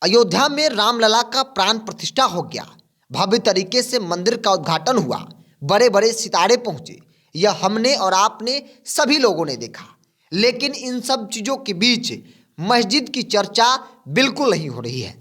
अयोध्या में रामलला का प्राण प्रतिष्ठा हो गया। भव्य तरीके से मंदिर का उद्घाटन हुआ। बड़े बड़े सितारे पहुंचे। यह हमने और आपने सभी लोगों ने देखा। लेकिन इन सब चीज़ों के बीच मस्जिद की चर्चा बिल्कुल नहीं हो रही है।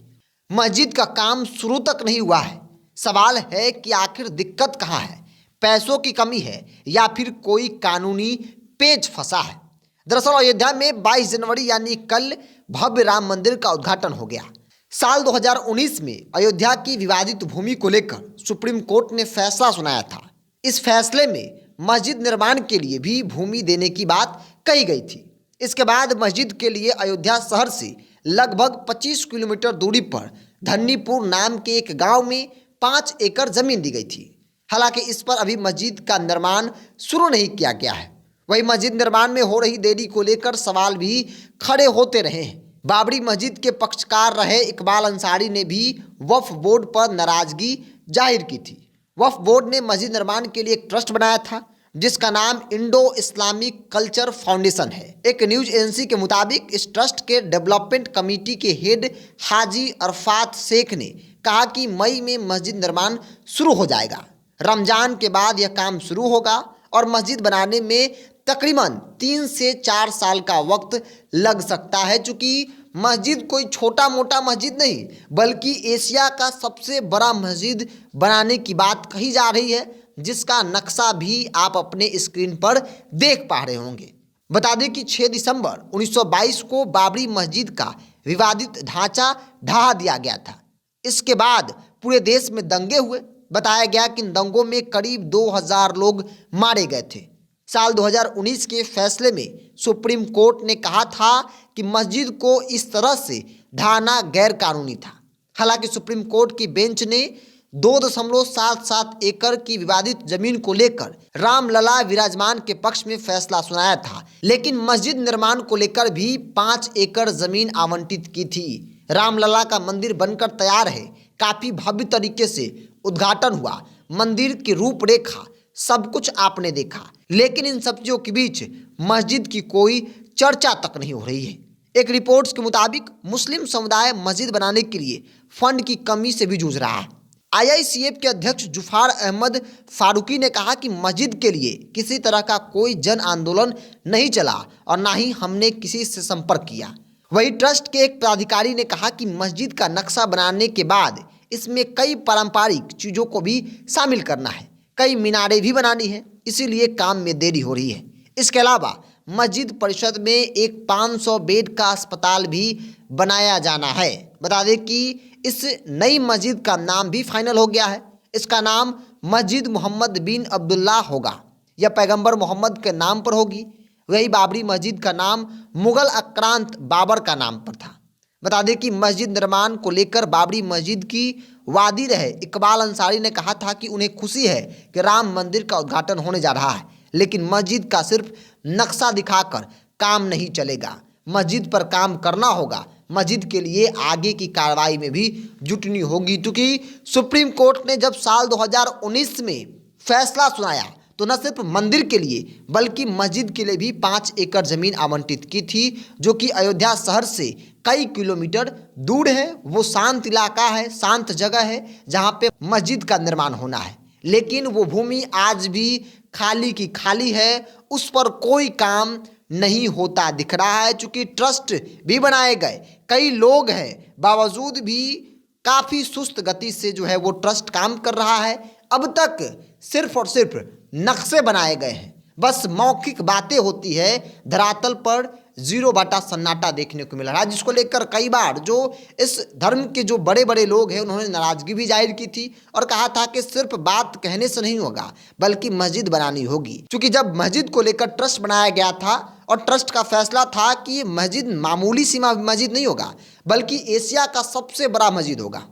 मस्जिद का काम शुरू तक नहीं हुआ है। सवाल है कि आखिर दिक्कत कहाँ है? पैसों की कमी है या फिर कोई कानूनी पेच फंसा है? दरअसल अयोध्या में 22 जनवरी यानी कल भव्य राम मंदिर का उद्घाटन हो गया। साल 2019 में अयोध्या की विवादित भूमि को लेकर सुप्रीम कोर्ट ने फैसला सुनाया था। इस फैसले में मस्जिद निर्माण के लिए भी भूमि देने की बात कही गई थी। इसके बाद मस्जिद के लिए अयोध्या शहर से लगभग 25 किलोमीटर दूरी पर धन्नीपुर नाम के एक गांव में 5 एकड़ जमीन दी गई थी। हालांकि इस पर अभी मस्जिद का निर्माण शुरू नहीं किया गया है। वही मस्जिद निर्माण में हो रही देरी को लेकर सवाल भी खड़े होते रहे हैं। बाबरी मस्जिद के पक्षकार रहे इकबाल अंसारी ने भी वक्फ बोर्ड पर नाराजगी जाहिर की थी। वक्फ बोर्ड ने मस्जिद निर्माण के लिए एक ट्रस्ट बनाया था जिसका नाम इंडो इस्लामिक कल्चर फाउंडेशन है। एक न्यूज एजेंसी के मुताबिक इस ट्रस्ट के डेवलपमेंट कमेटी के हेड हाजी अरफात शेख ने कहा कि मई में मस्जिद निर्माण शुरू हो जाएगा। रमजान के बाद यह काम शुरू होगा और मस्जिद बनाने में तकरीबन 3 से 4 साल का वक्त लग सकता है। चूँकि मस्जिद कोई छोटा मोटा मस्जिद नहीं बल्कि एशिया का सबसे बड़ा मस्जिद बनाने की बात कही जा रही है, जिसका नक्शा भी आप अपने स्क्रीन पर देख पा रहे होंगे। बता दें कि 6 दिसंबर 1922 को बाबरी मस्जिद का विवादित ढांचा ढहा दिया गया था। इसके बाद पूरे देश में दंगे हुए। बताया गया कि इन दंगों में करीब 2000 लोग मारे गए थे। साल 2019 के फैसले में सुप्रीम कोर्ट ने कहा था कि मस्जिद को इस तरह से ढहाना गैर कानूनी था। हालांकि सुप्रीम कोर्ट की बेंच ने 2.77 एकड़ की विवादित जमीन को लेकर रामलला विराजमान के पक्ष में फैसला सुनाया था, लेकिन मस्जिद निर्माण को लेकर भी 5 एकड़ जमीन आवंटित की थी। रामलला का मंदिर बनकर तैयार है। काफी भव्य तरीके से उद्घाटन हुआ। मंदिर की रूपरेखा सब कुछ आपने देखा, लेकिन इन सब चीज़ों के बीच मस्जिद की कोई चर्चा तक नहीं हो रही है। एक रिपोर्ट्स के मुताबिक मुस्लिम समुदाय मस्जिद बनाने के लिए फंड की कमी से भी जूझ रहा है। IICF के अध्यक्ष जुफार अहमद फारूकी ने कहा कि मस्जिद के लिए किसी तरह का कोई जन आंदोलन नहीं चला और ना ही हमने किसी से संपर्क किया। वही ट्रस्ट के एक पदाधिकारी ने कहा कि मस्जिद का नक्शा बनाने के बाद इसमें कई पारंपरिक चीज़ों को भी शामिल करना है, कई मीनारें भी बनानी है, इसीलिए काम में देरी हो रही है। इसके अलावा मस्जिद परिषद में एक 500 बेड का अस्पताल भी बनाया जाना है। बता दें कि इस नई मस्जिद का नाम भी फाइनल हो गया है। इसका नाम मस्जिद मोहम्मद बिन अब्दुल्ला होगा। यह पैगंबर मोहम्मद के नाम पर होगी। वही बाबरी मस्जिद का नाम मुगल आक्रांत बाबर का नाम पर था। बता दें कि मस्जिद निर्माण को लेकर बाबरी मस्जिद की वादी रहे इकबाल अंसारी ने कहा था कि उन्हें खुशी है कि राम मंदिर का उद्घाटन होने जा रहा है, लेकिन मस्जिद का सिर्फ नक्शा दिखाकर काम नहीं चलेगा। मस्जिद पर काम करना होगा। मस्जिद के लिए आगे की कार्रवाई में भी जुटनी होगी, क्योंकि सुप्रीम कोर्ट ने जब साल 2019 में फैसला सुनाया तो न सिर्फ मंदिर के लिए बल्कि मस्जिद के लिए भी 5 एकड़ जमीन आवंटित की थी, जो कि अयोध्या शहर से कई किलोमीटर दूर है। वो शांत इलाका है, शांत जगह है जहाँ पे मस्जिद का निर्माण होना है, लेकिन वो भूमि आज भी खाली की खाली है। उस पर कोई काम नहीं होता दिख रहा है। चूँकि ट्रस्ट भी बनाए गए, कई लोग हैं, बावजूद भी काफ़ी सुस्त गति से जो है वो ट्रस्ट काम कर रहा है। अब तक सिर्फ और सिर्फ नक्शे बनाए गए हैं, बस मौखिक बातें होती है। धरातल पर 0 बाटा सन्नाटा देखने को मिल रहा है, जिसको लेकर कई बार जो इस धर्म के जो बड़े बड़े लोग हैं उन्होंने नाराज़गी भी जाहिर की थी और कहा था कि सिर्फ बात कहने से नहीं होगा बल्कि मस्जिद बनानी होगी। क्योंकि जब मस्जिद को लेकर ट्रस्ट बनाया गया था और ट्रस्ट का फैसला था कि ये मस्जिद मामूली सी मस्जिद नहीं होगा बल्कि एशिया का सबसे बड़ा मस्जिद होगा,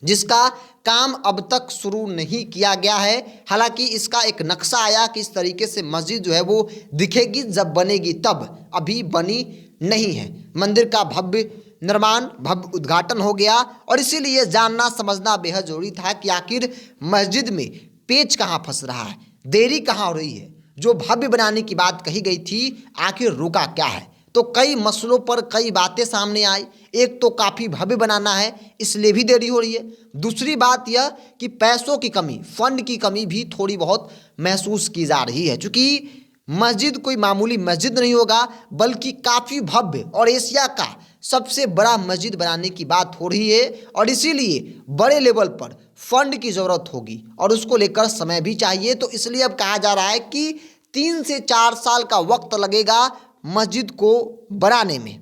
जिसका काम अब तक शुरू नहीं किया गया है। हालांकि इसका एक नक्शा आया कि इस तरीके से मस्जिद जो है वो दिखेगी, जब बनेगी तब, अभी बनी नहीं है। मंदिर का भव्य निर्माण, भव्य उद्घाटन हो गया और इसीलिए जानना समझना बेहद जरूरी था कि आखिर मस्जिद में पेच कहाँ फंस रहा है, देरी कहाँ हो रही है। जो भव्य बनाने की बात कही गई थी आखिर रुका क्या है? तो कई मसलों पर कई बातें सामने आई। एक तो काफ़ी भव्य बनाना है, इसलिए भी देरी हो रही है। दूसरी बात यह कि पैसों की कमी, फंड की कमी भी थोड़ी बहुत महसूस की जा रही है, क्योंकि मस्जिद कोई मामूली मस्जिद नहीं होगा, बल्कि काफ़ी भव्य और एशिया का सबसे बड़ा मस्जिद बनाने की बात हो रही है। और इसीलिए बड़े लेवल पर फंड की ज़रूरत होगी और उसको लेकर समय भी चाहिए। तो इसलिए अब कहा जा रहा है कि 3 से 4 साल का वक्त लगेगा मस्जिद को बनाने में।